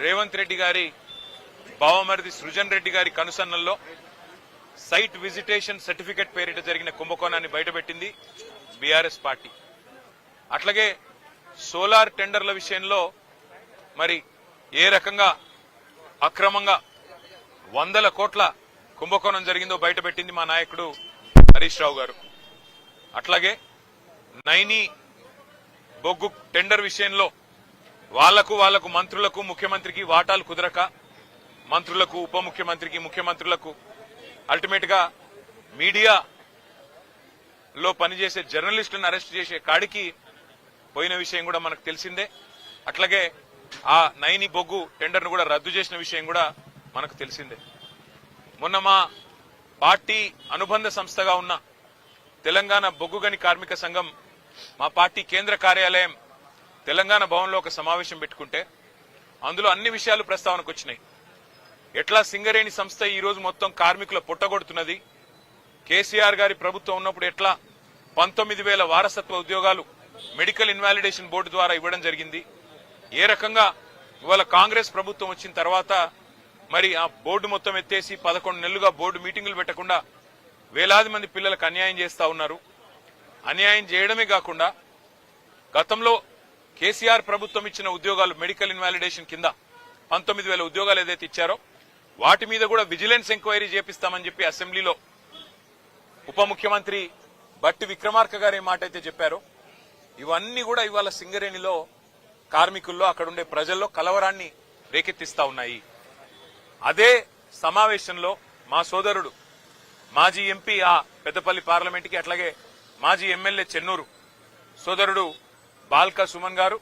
రేవంత్ రెడ్డి గారి బావమరిది సృజన్ రెడ్డి గారి కనుసన్నల్లో సైట్ విజిటేషన్ సర్టిఫికెట్ పేరిట జరిగిన కుంభకోణాన్ని బయటపెట్టింది బీఆర్ఎస్ పార్టీ. అట్లాగే సోలార్ టెండర్ల విషయంలో మరి ఏ రకంగా అక్రమంగా 100 కోట్ల కుంభకోణం జరిగిందో బయటపెట్టింది మా నాయకుడు హరీష్ రావు గారు. అట్లాగే నైని బొగ్గు టెండర్ విషయంలో వాళ్లకు మంత్రులకు ముఖ్యమంత్రికి వాటాలు కుదరక మంత్రులకు ఉప ముఖ్యమంత్రికి ముఖ్యమంత్రులకు అల్టిమేట్ గా మీడియాలో పనిచేసే జర్నలిస్టులను అరెస్ట్ చేసే కాడికి పోయిన విషయం కూడా మనకు తెలిసిందే. అట్లాగే ఆ నైని బొగ్గు టెండర్ను కూడా రద్దు చేసిన విషయం కూడా మనకు తెలిసిందే. మొన్న మా పార్టీ అనుబంధ సంస్థగా ఉన్న తెలంగాణ బొగ్గు గని కార్మిక సంఘం మా పార్టీ కేంద్ర కార్యాలయం తెలంగాణ భవన్లో ఒక సమావేశం పెట్టుకుంటే అందులో అన్ని విషయాలు ప్రస్తావనకు వచ్చినాయి. ఎట్లా సింగరేణి సంస్థ ఈ రోజు మొత్తం కార్మికుల పుట్టగొడుతున్నది, కేసీఆర్ గారి ప్రభుత్వం ఉన్నప్పుడు ఎట్లా 19,000 వారసత్వ ఉద్యోగాలు మెడికల్ ఇన్వాలిడేషన్ బోర్డు ద్వారా ఇవ్వడం జరిగింది, ఏ రకంగా ఇవాళ కాంగ్రెస్ ప్రభుత్వం వచ్చిన తర్వాత మరి ఆ బోర్డు మొత్తం ఎత్తేసి 11 నెలలుగా బోర్డు మీటింగులు పెట్టకుండా వేలాది మంది పిల్లలకు అన్యాయం చేస్తా ఉన్నారు. అన్యాయం చేయడమే కాకుండా గతంలో కేసీఆర్ ప్రభుత్వం ఇచ్చిన ఉద్యోగాలు మెడికల్ ఇన్వాలిడేషన్ కింద 19,000 ఉద్యోగాలు ఏదైతే ఇచ్చారో వాటి మీద కూడా విజిలెన్స్ ఎంక్వైరీ చేపిస్తామని చెప్పి అసెంబ్లీలో ఉప ముఖ్యమంత్రి బట్టి విక్రమార్క గారు ఏ మాట అయితే చెప్పారో ఇవన్నీ కూడా ఇవాళ సింగరేణిలో కార్మికుల్లో అక్కడుండే ప్రజల్లో కలవరాన్ని రేకెత్తిస్తా ఉన్నాయి. అదే సమావేశంలో మా సోదరుడు మాజీ ఎంపీ ఆ పెద్దపల్లి పార్లమెంట్కి అట్లాగే మాజీ ఎమ్మెల్యే చెన్నూరు సోదరుడు బాల్కా సుమన్ గారు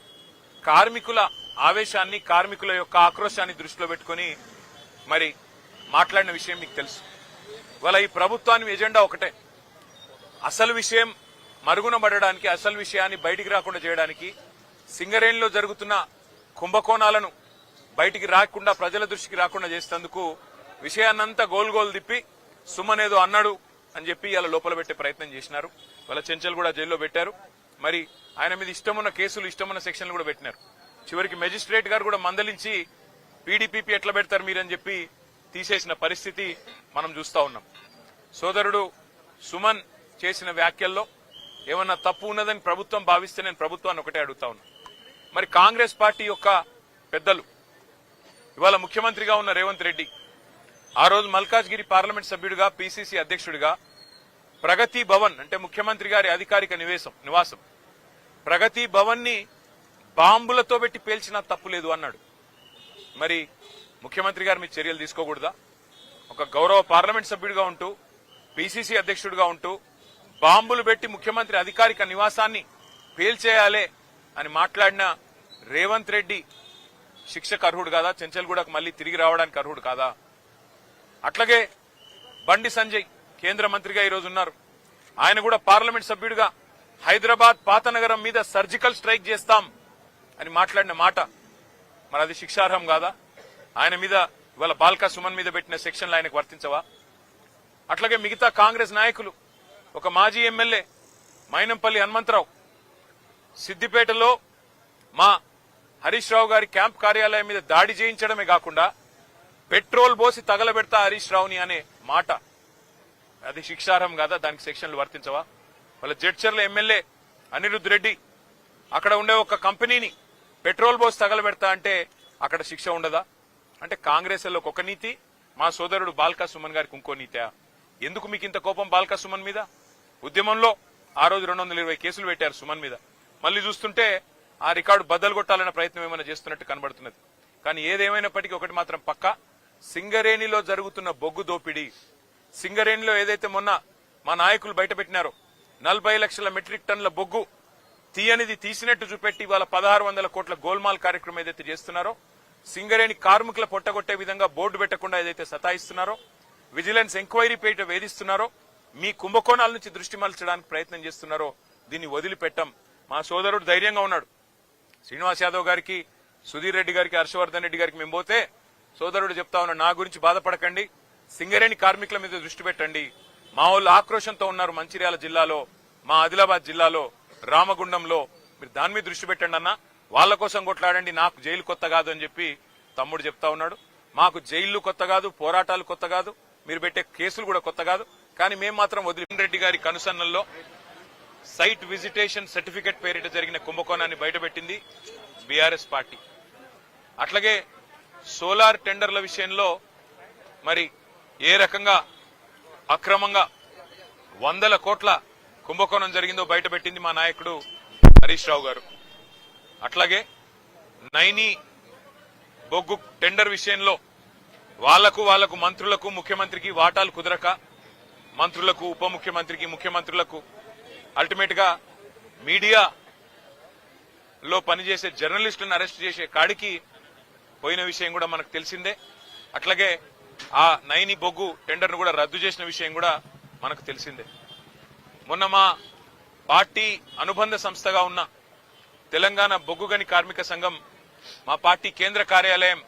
కార్మికుల ఆవేశాన్ని కార్మికుల యొక్క ఆక్రోశాన్ని దృష్టిలో పెట్టుకుని మరి మాట్లాడిన విషయం మీకు తెలుసు. ఇవాళ ఈ ప్రభుత్వాన్ని ఎజెండా ఒకటే, అసలు విషయం మరుగున పడడానికి, అసలు విషయాన్ని బయటికి రాకుండా చేయడానికి, సింగరేణిలో జరుగుతున్న కుంభకోణాలను బయటికి రాకుండా ప్రజల దృష్టికి రాకుండా చేసేందుకు విషయాన్నంతా గోల్ తిప్పి సుమన్ ఏదో అన్నాడు అని చెప్పి ఇలా లోపల పెట్టే ప్రయత్నం చేసినారు. వాళ్ళ చెంచల్ కూడా జైల్లో పెట్టారు. మరి ఆయన మీద ఇష్టమున్న కేసులు ఇష్టమున్న సెక్షన్లు కూడా పెట్టినారు. చివరికి మెజిస్ట్రేట్ గారు కూడా మందలించి పీడీపీపీ ఎట్లా పెడతారు మీరని చెప్పి తీసేసిన పరిస్థితి మనం చూస్తా ఉన్నాం. సోదరుడు సుమన్ చేసిన వ్యాఖ్యల్లో ఏమన్నా తప్పు ఉన్నదని ప్రభుత్వం భావిస్తే నేను ప్రభుత్వాన్ని ఒకటే అడుగుతా ఉన్నా. మరి కాంగ్రెస్ పార్టీ యొక్క పెద్దలు ఇవాళ ముఖ్యమంత్రిగా ఉన్న రేవంత్ రెడ్డి ఆ రోజు మల్కాజ్గిరి పార్లమెంట్ సభ్యుడిగా పీసీసీ అధ్యక్షుడిగా ప్రగతి భవన్ అంటే ముఖ్యమంత్రి గారి అధికారిక నివాసం ప్రగతి భవన్ ని బాంబులతో పెట్టి పేల్చినా తప్పులేదు అన్నాడు. మరి ముఖ్యమంత్రి గారు మీ చర్యలు తీసుకోకూడదా? ఒక గౌరవ పార్లమెంట్ సభ్యుడిగా ఉంటూ పీసీసీ అధ్యక్షుడిగా ఉంటూ బాంబులు పెట్టి ముఖ్యమంత్రి అధికారిక నివాసాన్ని పేల్చేయాలే అని మాట్లాడిన రేవంత్ రెడ్డి శిక్షకు అర్హుడు కాదా? చెంచల్గూడకు మళ్లీ తిరిగి రావడానికి అర్హుడు కాదా? అట్లాగే బండి సంజయ్ కేంద్ర మంత్రిగా ఈరోజు ఉన్నారు. ఆయన కూడా పార్లమెంట్ సభ్యుడిగా హైదరాబాద్ పాతనగరం మీద సర్జికల్ స్ట్రైక్ చేస్తాం అని మాట్లాడిన మాట మరి అది శిక్షార్హం కాదా? ఆయన మీద ఇవాళ బాల్కా సుమన్ మీద పెట్టిన సెక్షన్లు ఆయనకు వర్తించవా? అట్లాగే మిగతా కాంగ్రెస్ నాయకులు ఒక మాజీ ఎమ్మెల్యే మైనంపల్లి హనుమంతరావు సిద్దిపేటలో మా హరీష్ రావు గారి క్యాంప్ కార్యాలయం మీద దాడి చేయించడమే కాకుండా పెట్రోల్ పోసి తగలబెడతా హరీష్ రావుని అనే మాట అది శిక్షార్హం కాదా? దానికి సెక్షన్లు వర్తించవా? వాళ్ళ జడ్చర్ల ఎమ్మెల్యే అనిరుద్ రెడ్డి అక్కడ ఉండే ఒక కంపెనీని పెట్రోల్ పోసి తగలబెడతా అంటే అక్కడ శిక్ష ఉండదా? అంటే కాంగ్రెస్ లో ఒక నీతి, మా సోదరుడు బాల్కా సుమన్ గారికి ఇంకో నీతా? ఎందుకు మీకు ఇంత కోపం బాల్కా సుమన్ మీద? ఉద్యమంలో ఆ రోజు 220 కేసులు పెట్టారు సుమన్ మీద. మళ్లీ చూస్తుంటే ఆ రికార్డు బద్దలు కొట్టాలన్న ప్రయత్నం ఏమైనా చేస్తున్నట్టు కనబడుతున్నది. కానీ ఏదేమైనప్పటికీ ఒకటి మాత్రం పక్కా, సింగరేణిలో జరుగుతున్న బొగ్గు దోపిడీ, సింగరేణిలో ఏదైతే మొన్న మా నాయకులు బయట పెట్టినారో 40 లక్షల మెట్రిక్ టన్నుల బొగ్గు తీయనిది తీసినట్టు చూపెట్టి ఇవాళ 1600 కోట్ల గోల్మాల్ కార్యక్రమం ఏదైతే చేస్తున్నారో, సింగరేణి కార్మికుల పొట్టగొట్టే విధంగా బోర్డు పెట్టకుండా ఏదైతే సతాయిస్తున్నారో, విజిలెన్స్ ఎంక్వైరీ పేట వేధిస్తున్నారో, మీ కుంభకోణాల నుంచి దృష్టి మరల్చడానికి ప్రయత్నం చేస్తున్నారో దీన్ని వదిలిపెట్టం. మా సోదరుడు ధైర్యంగా ఉన్నాడు. శ్రీనివాస్ యాదవ్ గారికి, సుధీర్ రెడ్డి గారికి, హర్షవర్ధన్ రెడ్డి గారికి మేము పోతే సోదరుడు చెప్తా ఉన్నాడు, నా గురించి బాధపడకండి, సింగరేణి కార్మికుల మీద దృష్టి పెట్టండి. మా వాళ్ళు ఆక్రోశంతో ఉన్నారు మంచిర్యాల జిల్లాలో, మా ఆదిలాబాద్ జిల్లాలో, రామగుండంలో, మీరు దాని మీద దృష్టి పెట్టండి అన్న, వాళ్ల కోసం కొట్లాడండి, నాకు జైలు కొత్త కాదు అని చెప్పి తమ్ముడు చెప్తా ఉన్నాడు, మాకు జైళ్లు కొత్త కాదు, పోరాటాలు కొత్త కాదు, మీరు పెట్టే కేసులు కూడా కొత్త కాదు, కానీ మేము మాత్రం రెడ్డి గారి కనుసన్నల్లో సైట్ విజిటేషన్ సర్టిఫికెట్ పేరిట జరిగిన కుంభకోణాన్ని బయటపెట్టింది బీఆర్ఎస్ పార్టీ. అట్లాగే సోలార్ టెండర్ల విషయంలో మరి ఏ రకంగా అక్రమంగా 100 కోట్ల కుంభకోణం జరిగిందో బయటపెట్టింది మా నాయకుడు హరీష్ రావు గారు. అట్లాగే నైని బొగ్గు టెండర్ విషయంలో వాళ్లకు మంత్రులకు ముఖ్యమంత్రికి వాటాలు కుదరక మంత్రులకు ఉప ముఖ్యమంత్రికి ముఖ్యమంత్రులకు అల్టిమేట్ గా మీడియాలో పనిచేసే జర్నలిస్టులను అరెస్ట్ చేసే కాడికి పోయిన విషయం కూడా మనకు తెలిసిందే. అట్లాగే ఆ నైని బొగ్గు టెండర్ను కూడా రద్దు చేసిన విషయం కూడా మనకు తెలిసిందే. మొన్న మా పార్టీ అనుబంధ సంస్థగా ఉన్న తెలంగాణ బొగ్గు గని కార్మిక సంఘం మా పార్టీ కేంద్ర కార్యాలయం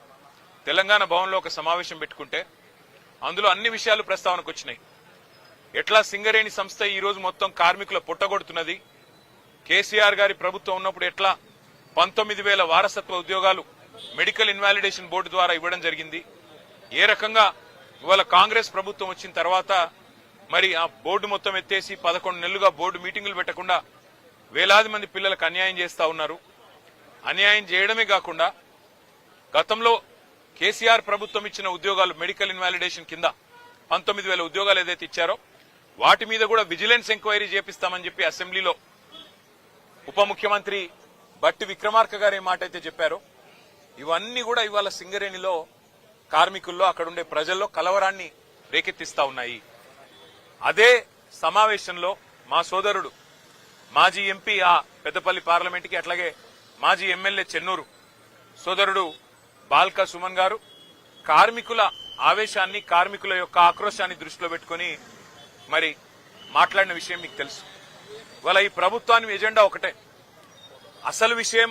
తెలంగాణ భవన్లో ఒక సమావేశం పెట్టుకుంటే అందులో అన్ని విషయాలు ప్రస్తావనకు వచ్చినాయి. ఎట్లా సింగరేణి సంస్థ ఈ రోజు మొత్తం కార్మికుల పుట్టగొడుతున్నది, కేసీఆర్ గారి ప్రభుత్వం ఉన్నప్పుడు ఎట్లా 19,000 వారసత్వ ఉద్యోగాలు మెడికల్ ఇన్వాలిడేషన్ బోర్డు ద్వారా ఇవ్వడం జరిగింది, ఏ రకంగా ఇవాళ కాంగ్రెస్ ప్రభుత్వం వచ్చిన తర్వాత మరి ఆ బోర్డు మొత్తం ఎత్తేసి 11 నెలలుగా బోర్డు మీటింగులు పెట్టకుండా వేలాది మంది పిల్లలకు అన్యాయం చేస్తా ఉన్నారు. అన్యాయం చేయడమే కాకుండా గతంలో కేసీఆర్ ప్రభుత్వం ఇచ్చిన ఉద్యోగాలు మెడికల్ ఇన్వాలిడేషన్ కింద 19,000 ఉద్యోగాలు ఏదైతే ఇచ్చారో వాటి మీద కూడా విజిలెన్స్ ఎంక్వైరీ చేపిస్తామని చెప్పి అసెంబ్లీలో ఉప ముఖ్యమంత్రి బట్టి విక్రమార్క గారు ఏ మాట అయితే చెప్పారో ఇవన్నీ కూడా ఇవాళ సింగరేణిలో కార్మికుల్లో అక్కడుండే ప్రజల్లో కలవరాన్ని రేకెత్తిస్తా ఉన్నాయి. అదే సమావేశంలో మా సోదరుడు మాజీ ఎంపీ ఆ పెద్దపల్లి పార్లమెంట్కి అట్లాగే మాజీ ఎమ్మెల్యే చెన్నూరు సోదరుడు బాల్కా సుమన్ గారు కార్మికుల ఆవేశాన్ని కార్మికుల యొక్క ఆక్రోశాన్ని దృష్టిలో పెట్టుకుని మరి మాట్లాడిన విషయం మీకు తెలుసు. ఇవాళ ఈ ప్రభుత్వాన్ని ఎజెండా ఒకటే, అసలు విషయం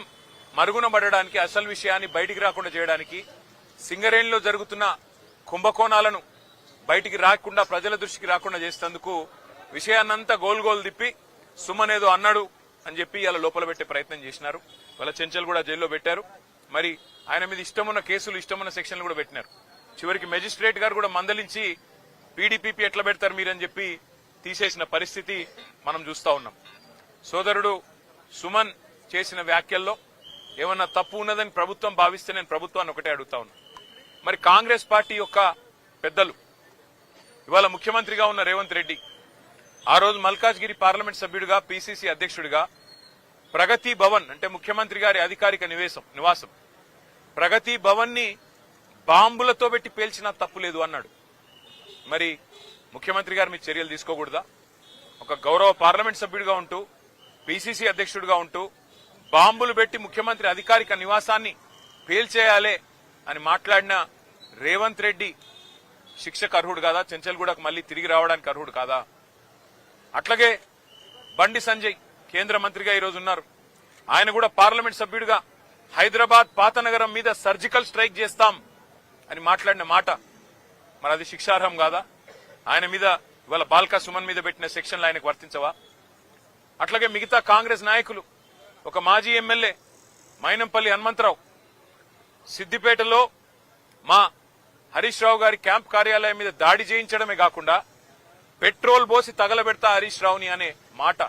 మరుగున పడడానికి, అసలు విషయాన్ని బయటికి రాకుండా చేయడానికి, సింగరేణిలో జరుగుతున్న కుంభకోణాలను బయటికి రాకుండా ప్రజల దృష్టికి రాకుండా చేసేందుకు విషయాన్నంతా గోల్ తిప్పి సుమన్ ఏదో అన్నాడు అని చెప్పి ఇలా లోపల పెట్టే ప్రయత్నం చేసినారు. వాళ్ళ చెంచల్ కూడా జైల్లో పెట్టారు. మరి ఆయన మీద ఇష్టమున్న కేసులు ఇష్టమున్న సెక్షన్లు కూడా పెట్టినారు. చివరికి మెజిస్ట్రేట్ గారు కూడా మందలించి పీడీపీపీ ఎట్లా పెడతారు మీరని చెప్పి తీసేసిన పరిస్థితి మనం చూస్తా ఉన్నాం. సోదరుడు సుమన్ చేసిన వ్యాఖ్యల్లో ఏమన్నా తప్పు ఉన్నదని ప్రభుత్వం భావిస్తే నేను ప్రభుత్వాన్ని ఒకటే అడుగుతా ఉన్నా. మరి కాంగ్రెస్ పార్టీ యొక్క పెద్దలు ఇవాళ ముఖ్యమంత్రిగా ఉన్న రేవంత్ రెడ్డి ఆ రోజు మల్కాజ్గిరి పార్లమెంట్ సభ్యుడిగా పీసీసీ అధ్యక్షుడిగా ప్రగతి భవన్ అంటే ముఖ్యమంత్రి గారి అధికారిక నివాసం ప్రగతి భవన్ ని బాంబులతో పెట్టి పేల్చినా తప్పులేదు అన్నాడు. మరి ముఖ్యమంత్రి గారు మీ చర్యలు తీసుకోకూడదా? ఒక గౌరవ పార్లమెంట్ సభ్యుడిగా ఉంటూ పీసీసీ అధ్యక్షుడిగా ఉంటూ బాంబులు పెట్టి ముఖ్యమంత్రి అధికారిక నివాసాన్ని పేల్చేయాలే అని మాట్లాడిన రేవంత్ రెడ్డి శిక్షకు అర్హుడు కాదా? చెంచల్గూడకు మళ్లీ తిరిగి రావడానికి అర్హుడు కాదా? అట్లాగే బండి సంజయ్ కేంద్ర మంత్రిగా ఈరోజు ఉన్నారు. ఆయన కూడా పార్లమెంట్ సభ్యుడిగా హైదరాబాద్ పాత నగరం మీద సర్జికల్ స్ట్రైక్ చేస్తాం అని మాట్లాడిన మాట మరి అది శిక్షార్హం కాదా? ఆయన మీద ఇవాళ బాల్కా సుమన్ మీద పెట్టిన సెక్షన్లు ఆయనకు వర్తించవా? అట్లాగే మిగతా కాంగ్రెస్ నాయకులు ఒక మాజీ ఎమ్మెల్యే మైనంపల్లి హనుమంతరావు సిద్దిపేటలో మా హరీష్ రావు గారి క్యాంప్ కార్యాలయం మీద దాడి చేయించడమే కాకుండా పెట్రోల్ పోసి తగలబెడతా హరీష్ రావుని అనే మాట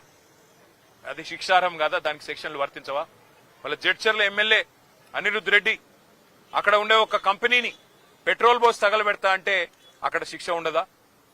అది శిక్షార్హం కాదా? దానికి సెక్షన్లు వర్తించవా? వాళ్ళ జడ్చర్ల ఎమ్మెల్యే అనిరుద్ రెడ్డి అక్కడ ఉండే ఒక కంపెనీని పెట్రోల్ పోసి తగలబెడతా అంటే అక్కడ శిక్ష ఉండదా?